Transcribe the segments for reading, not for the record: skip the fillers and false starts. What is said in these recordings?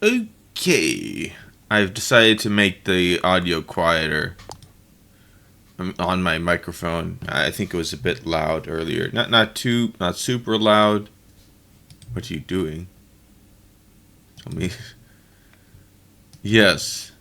Okay. I've decided to make the audio quieter on my microphone. I think it was a bit loud earlier. Not super loud. What are you doing? Tell me. Yes.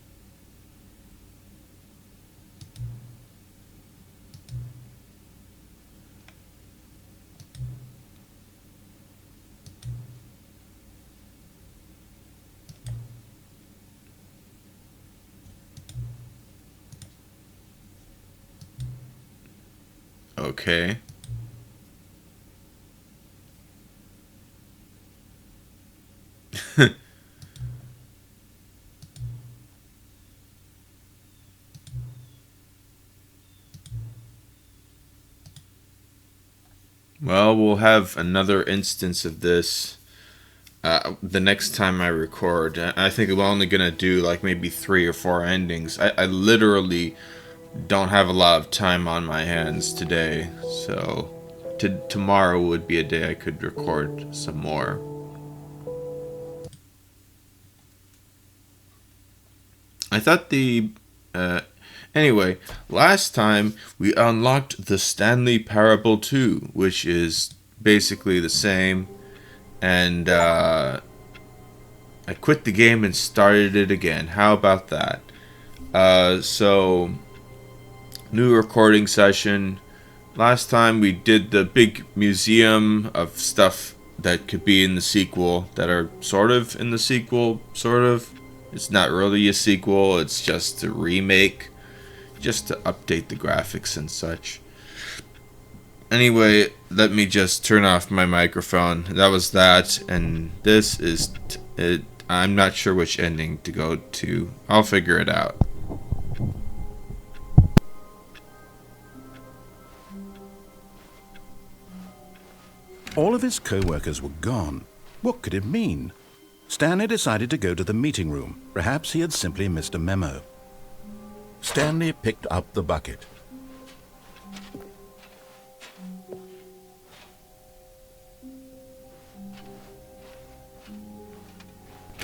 Okay. Well, we'll have another instance of this the next time I record. I think I'm only gonna do like maybe 3 or 4 endings. I literally don't have a lot of time on my hands today, so tomorrow would be a day I could record some more. I thought the anyway, last time we unlocked the Stanley Parable 2, which is basically the same, and I quit the game and started it again. How about that? So new recording session. Last time we did the big museum of stuff that could be in the sequel, that are sort of in the sequel, sort of. It's not really a sequel, it's just a remake, just to update the graphics and such. Anyway, let me just turn off my microphone. That was that, and this is it. I'm not sure which ending to go to. I'll figure it out. All of his co-workers were gone. What could it mean? Stanley decided to go to the meeting room. Perhaps he had simply missed a memo. Stanley picked up the bucket.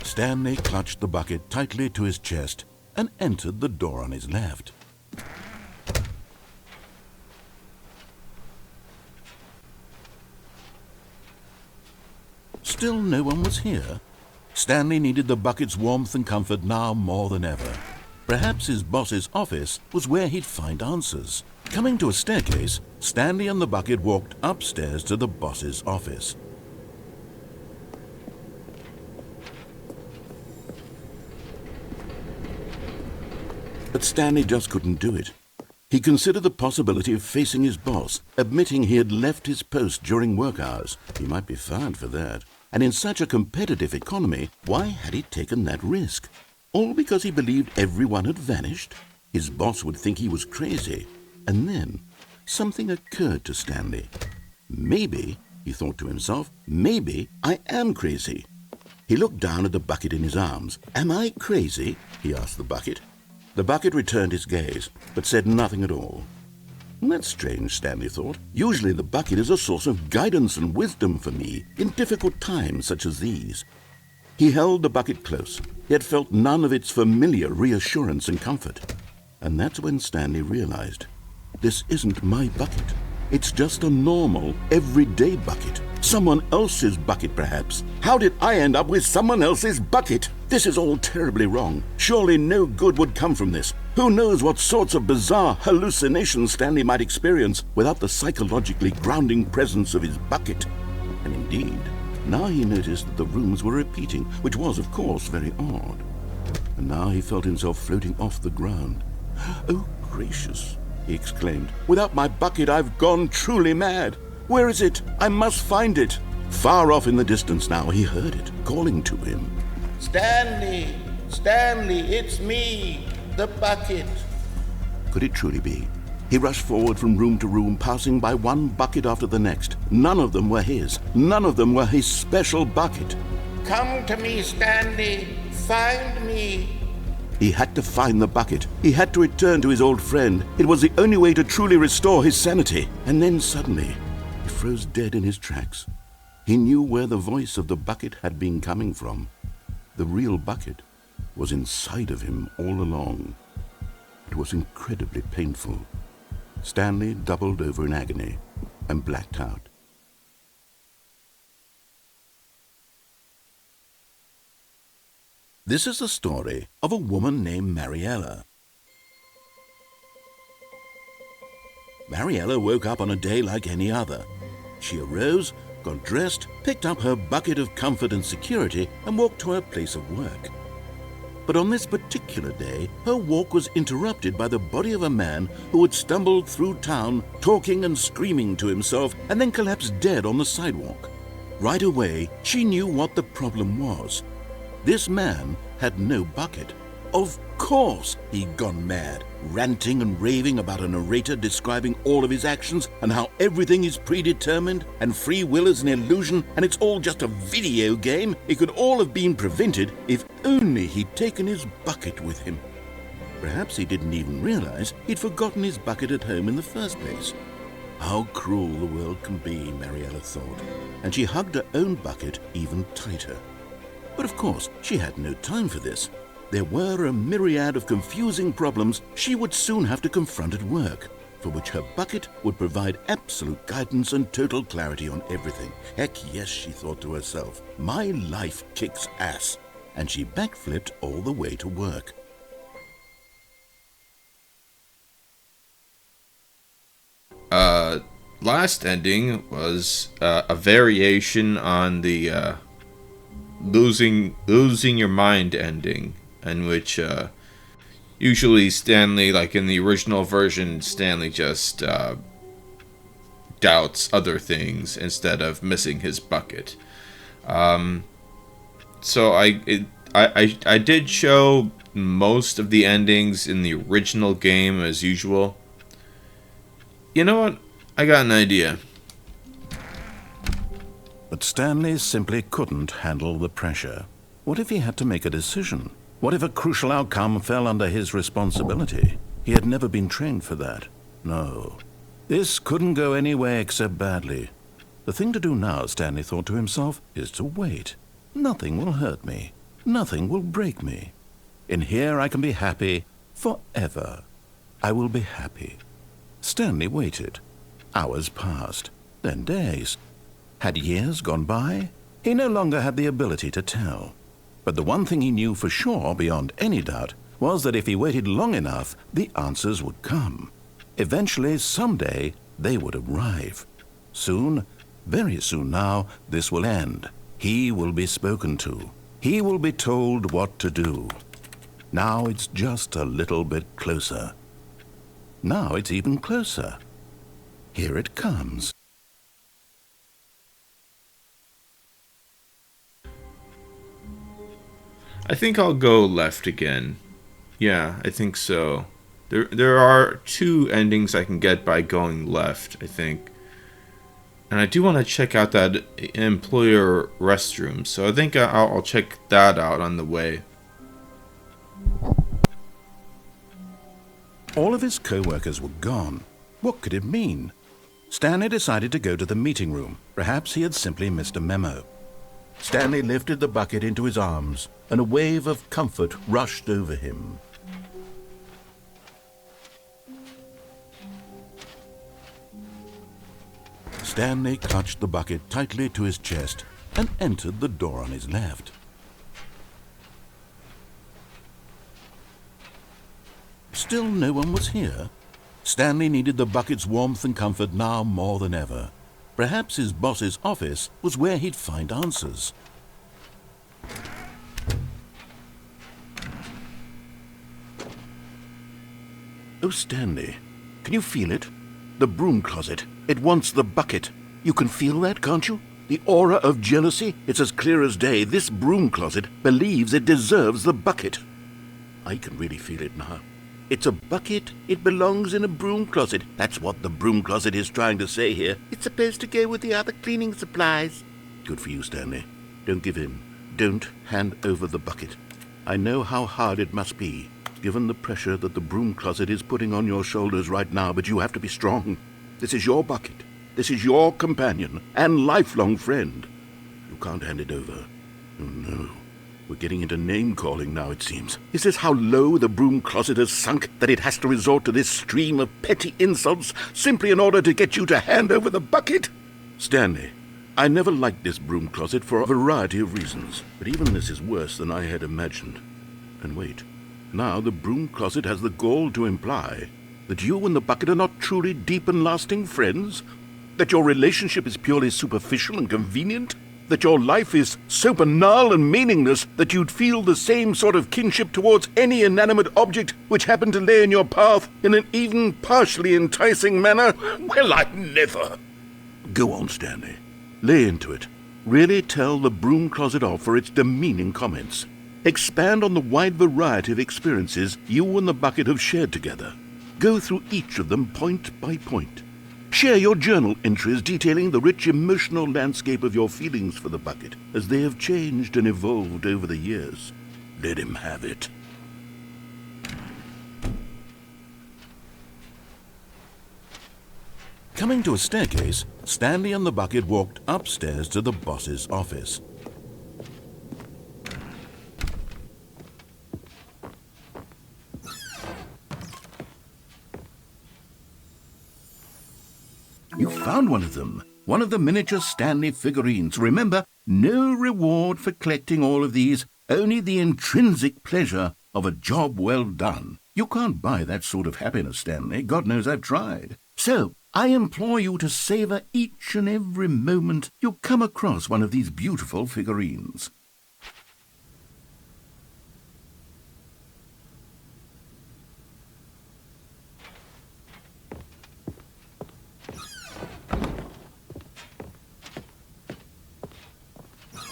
Stanley clutched the bucket tightly to his chest and entered the door on his left. Still no one was here. Stanley needed the bucket's warmth and comfort now more than ever. Perhaps his boss's office was where he'd find answers. Coming to a staircase, Stanley and the bucket walked upstairs to the boss's office. But Stanley just couldn't do it. He considered the possibility of facing his boss, admitting he had left his post during work hours. He might be fired for that. And in such a competitive economy, why had he taken that risk? All because he believed everyone had vanished? His boss would think he was crazy. And then something occurred to Stanley. Maybe, he thought to himself, maybe I am crazy. He looked down at the bucket in his arms. Am I crazy? He asked the bucket. The bucket returned his gaze, but said nothing at all. That's strange, Stanley thought. Usually the bucket is a source of guidance and wisdom for me in difficult times such as these. He held the bucket close, yet felt none of its familiar reassurance and comfort. And that's when Stanley realized, this isn't my bucket. It's just a normal, everyday bucket. Someone else's bucket, perhaps. How did I end up with someone else's bucket? This is all terribly wrong. Surely no good would come from this. Who knows what sorts of bizarre hallucinations Stanley might experience without the psychologically grounding presence of his bucket. And indeed, now he noticed that the rooms were repeating, which was, of course, very odd. And now he felt himself floating off the ground. Oh, gracious, he exclaimed. Without my bucket, I've gone truly mad. Where is it? I must find it. Far off in the distance now, he heard it, calling to him. Stanley! Stanley, it's me, the bucket. Could it truly be? He rushed forward from room to room, passing by one bucket after the next. None of them were his. None of them were his special bucket. Come to me, Stanley. Find me. He had to find the bucket. He had to return to his old friend. It was the only way to truly restore his sanity. And then suddenly, he froze dead in his tracks. He knew where the voice of the bucket had been coming from. The real bucket was inside of him all along. It was incredibly painful. Stanley doubled over in agony and blacked out. This is the story of a woman named Mariella. Mariella woke up on a day like any other. She arose, got dressed, picked up her bucket of comfort and security, and walked to her place of work. But on this particular day, her walk was interrupted by the body of a man who had stumbled through town, talking and screaming to himself, and then collapsed dead on the sidewalk. Right away, she knew what the problem was. This man had no bucket. Of course he'd gone mad, ranting and raving about a narrator describing all of his actions and how everything is predetermined and free will is an illusion and it's all just a video game. It could all have been prevented if only he'd taken his bucket with him. Perhaps he didn't even realize he'd forgotten his bucket at home in the first place. How cruel the world can be, Mariella thought, and she hugged her own bucket even tighter. But of course, she had no time for this. There were a myriad of confusing problems she would soon have to confront at work, for which her bucket would provide absolute guidance and total clarity on everything. Heck yes, she thought to herself, my life kicks ass. And she backflipped all the way to work. Last ending was a variation on the losing your mind ending, in which usually Stanley, like in the original version, Stanley just doubts other things instead of missing his bucket. So I did show most of the endings in the original game as usual. You know what? I got an idea. But Stanley simply couldn't handle the pressure. What if he had to make a decision? What if a crucial outcome fell under his responsibility? He had never been trained for that. No. This couldn't go any way except badly. The thing to do now, Stanley thought to himself, is to wait. Nothing will hurt me. Nothing will break me. In here I can be happy forever. I will be happy. Stanley waited. Hours passed, then days. Had years gone by? He no longer had the ability to tell. But the one thing he knew for sure, beyond any doubt, was that if he waited long enough, the answers would come. Eventually, someday, they would arrive. Soon, very soon now, this will end. He will be spoken to. He will be told what to do. Now it's just a little bit closer. Now it's even closer. Here it comes. I think I'll go left again. Yeah, I think so. There are two endings I can get by going left, I think. And I do want to check out that employer restroom, so I think I'll check that out on the way. All of his co-workers were gone. What could it mean? Stanley decided to go to the meeting room. Perhaps he had simply missed a memo. Stanley lifted the bucket into his arms, and a wave of comfort rushed over him. Stanley clutched the bucket tightly to his chest and entered the door on his left. Still no one was here. Stanley needed the bucket's warmth and comfort now more than ever. Perhaps his boss's office was where he'd find answers. Oh, Stanley, can you feel it? The broom closet. It wants the bucket. You can feel that, can't you? The aura of jealousy? It's as clear as day. This broom closet believes it deserves the bucket. I can really feel it now. It's a bucket. It belongs in a broom closet. That's what the broom closet is trying to say here. It's supposed to go with the other cleaning supplies. Good for you, Stanley. Don't give in. Don't hand over the bucket. I know how hard it must be, given the pressure that the broom closet is putting on your shoulders right now, but you have to be strong. This is your bucket. This is your companion and lifelong friend. You can't hand it over. Oh, no. We're getting into name-calling now, it seems. Is this how low the broom closet has sunk, that it has to resort to this stream of petty insults simply in order to get you to hand over the bucket? Stanley, I never liked this broom closet for a variety of reasons, but even this is worse than I had imagined. And wait, now the broom closet has the gall to imply that you and the bucket are not truly deep and lasting friends? That your relationship is purely superficial and convenient? That your life is so banal and meaningless that you'd feel the same sort of kinship towards any inanimate object which happened to lay in your path in an even partially enticing manner? Well, I never. Go on, Stanley. Lay into it. Really tell the broom closet off for its demeaning comments. Expand on the wide variety of experiences you and the bucket have shared together. Go through each of them point by point. Share your journal entries detailing the rich emotional landscape of your feelings for the bucket as they have changed and evolved over the years. Let him have it. Coming to a staircase, Stanley and the bucket walked upstairs to the boss's office. You found one of them. One of the miniature Stanley figurines. Remember, no reward for collecting all of these, only the intrinsic pleasure of a job well done. You can't buy that sort of happiness, Stanley. God knows I've tried. So, I implore you to savor each and every moment you come across one of these beautiful figurines.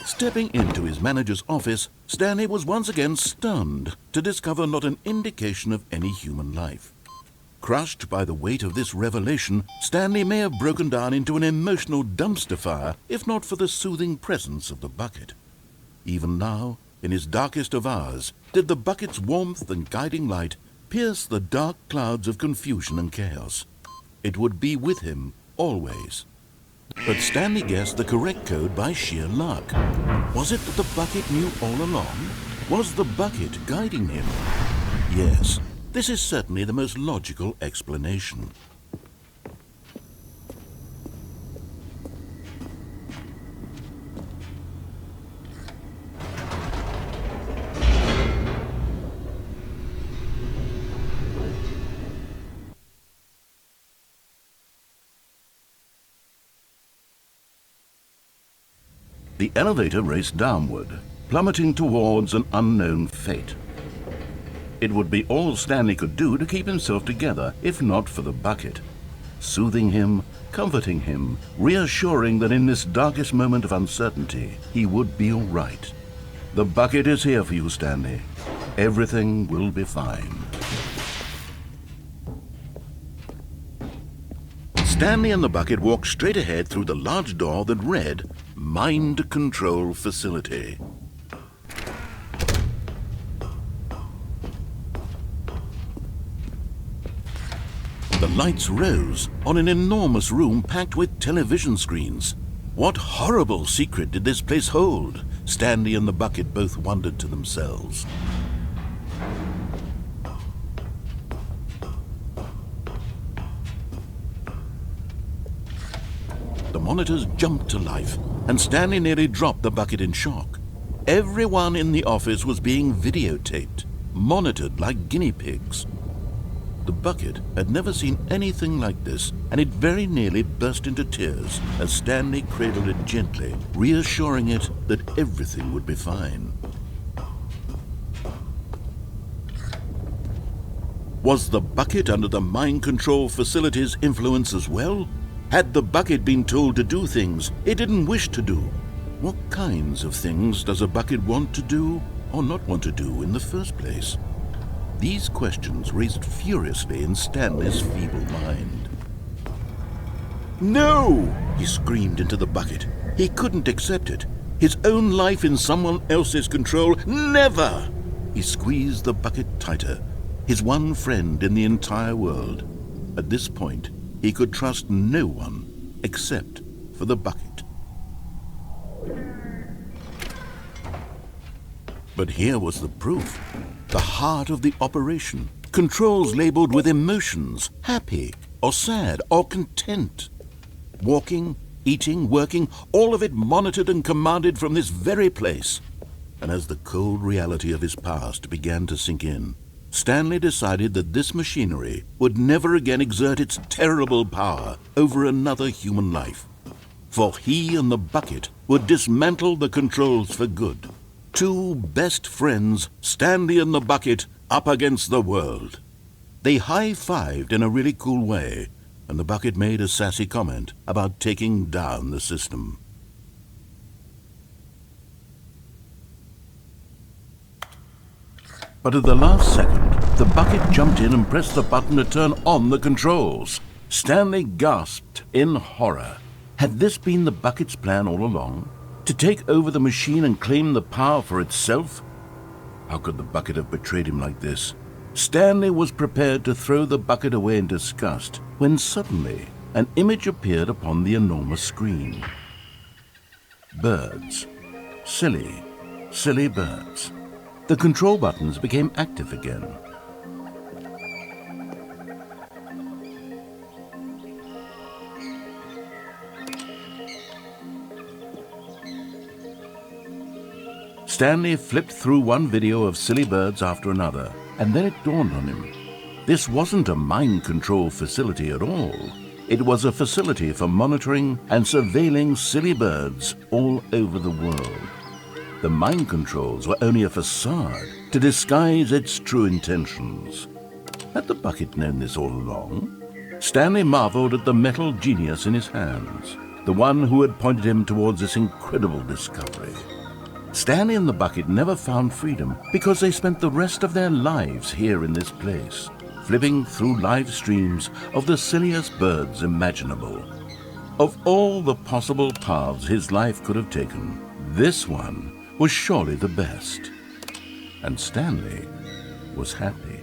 Stepping into his manager's office, Stanley was once again stunned to discover not an indication of any human life. Crushed by the weight of this revelation, Stanley may have broken down into an emotional dumpster fire if not for the soothing presence of the bucket. Even now, in his darkest of hours, did the bucket's warmth and guiding light pierce the dark clouds of confusion and chaos. It would be with him always. But Stanley guessed the correct code by sheer luck. Was it that the bucket knew all along? Was the bucket guiding him? Yes, this is certainly the most logical explanation. The elevator raced downward, plummeting towards an unknown fate. It would be all Stanley could do to keep himself together, if not for the bucket. Soothing him, comforting him, reassuring that in this darkest moment of uncertainty, he would be all right. The bucket is here for you, Stanley. Everything will be fine. Stanley and the bucket walked straight ahead through the large door that read, Mind Control Facility. The lights rose on an enormous room packed with television screens. What horrible secret did this place hold? Stanley and the bucket both wondered to themselves. The monitors jumped to life, and Stanley nearly dropped the bucket in shock. Everyone in the office was being videotaped, monitored like guinea pigs. The bucket had never seen anything like this, and it very nearly burst into tears as Stanley cradled it gently, reassuring it that everything would be fine. Was the bucket under the mind control facility's influence as well? Had the bucket been told to do things it didn't wish to do? What kinds of things does a bucket want to do or not want to do in the first place? These questions raced furiously in Stanley's feeble mind. No! He screamed into the bucket. He couldn't accept it. His own life in someone else's control, never! He squeezed the bucket tighter, his one friend in the entire world. At this point, he could trust no one except for the bucket. But here was the proof. The heart of the operation. Controls labeled with emotions, happy or sad or content. Walking, eating, working, all of it monitored and commanded from this very place. And as the cold reality of his past began to sink in, Stanley decided that this machinery would never again exert its terrible power over another human life. For he and the bucket would dismantle the controls for good. Two best friends, Stanley and the bucket, up against the world. They high-fived in a really cool way, and the bucket made a sassy comment about taking down the system. But at the last second, the bucket jumped in and pressed the button to turn on the controls. Stanley gasped in horror. Had this been the bucket's plan all along? To take over the machine and claim the power for itself? How could the bucket have betrayed him like this? Stanley was prepared to throw the bucket away in disgust when suddenly an image appeared upon the enormous screen. Birds. Silly, silly birds. The control buttons became active again. Stanley flipped through one video of silly birds after another, and then it dawned on him. This wasn't a mind control facility at all. It was a facility for monitoring and surveilling silly birds all over the world. The mind controls were only a facade to disguise its true intentions. Had the bucket known this all along? Stanley marveled at the metal genius in his hands, the one who had pointed him towards this incredible discovery. Stanley and the bucket never found freedom because they spent the rest of their lives here in this place, flipping through live streams of the silliest birds imaginable. Of all the possible paths his life could have taken, this one was surely the best. And Stanley was happy.